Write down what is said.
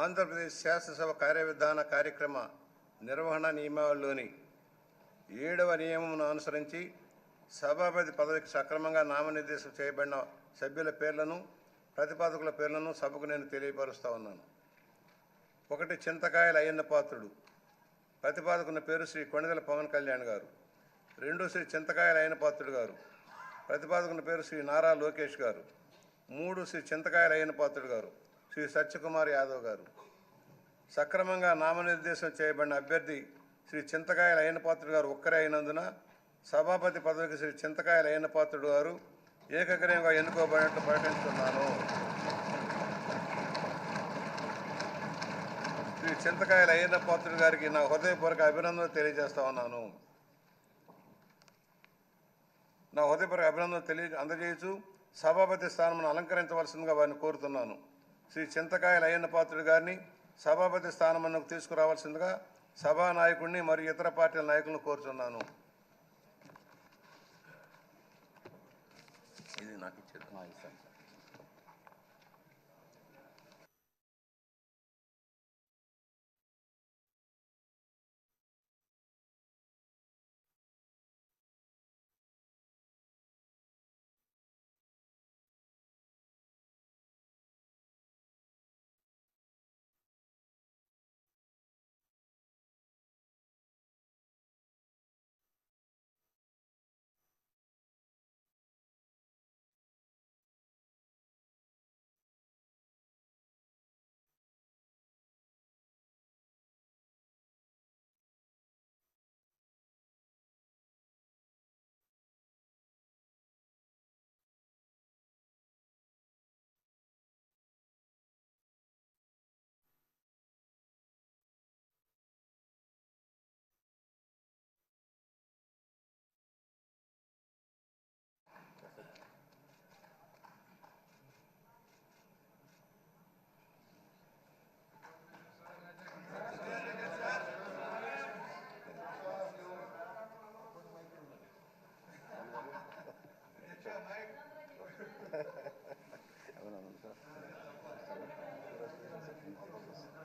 ఆంధ్రప్రదేశ్ శాసనసభ కార్యవిధాన కార్యక్రమ నిర్వహణ నియమావళిలోని 7వ నియమమును అనుసరించి సభాపతి పదవికి సక్రమంగా నామనిర్దేశం చేయబడిన సభ్యుల పేర్లను ప్రతిపాదకుల పేర్లను సభకు నేను తెలియపరుస్తా ఉన్నాను. 1 చింతకాయల అయ్యన్న పాత్రుడు. ప్రతిపాదకుని పేరు శ్రీ కొణిదెల పవన్ కళ్యాణ్ గారు. 2 శ్రీ చింతకాయల అయ్యన్న పాత్రుడు గారు. ప్రతిపాదకుని పేరు శ్రీ నారా లోకేష్ గారు. 3 శ్రీ చింతకాయల అయ్యన్న పాత్రుడు గారు శ్రీ సత్యకుమార్ యాదవ్ గారు. సక్రమంగా నామనిర్దేశం చేయబడిన అభ్యర్థి శ్రీ చింతకాయల అయ్యన్న పాత్రుడు గారు ఒక్కరే అయినందున సభాపతి పదవికి శ్రీ చింతకాయల అయ్యన్న పాత్రుడు గారు ఏకగ్రీవంగా ఎన్నుకోబడినట్లు ప్రకటిస్తున్నాను. శ్రీ చింతకాయల అయ్యన్న పాత్రుడు గారికి నా హృదయపూర్వక అభినందనలు తెలియజేస్తా ఉన్నాను. నా హృదయపూర్వక అభినందనలు అందజేయచ్చు సభాపతి స్థానం అలంకరించవలసిందిగా వారిని కోరుతున్నాను. శ్రీ చింతకాయల అయ్యన్న పాత్రుడు గారిని సభాపతి స్థానమునకు తీసుకురావాల్సిందిగా సభా నాయకుడిని మరియు ఇతర పార్టీల నాయకులను కోరుతున్నాను. ఇది నాకు ఇచ్చేది.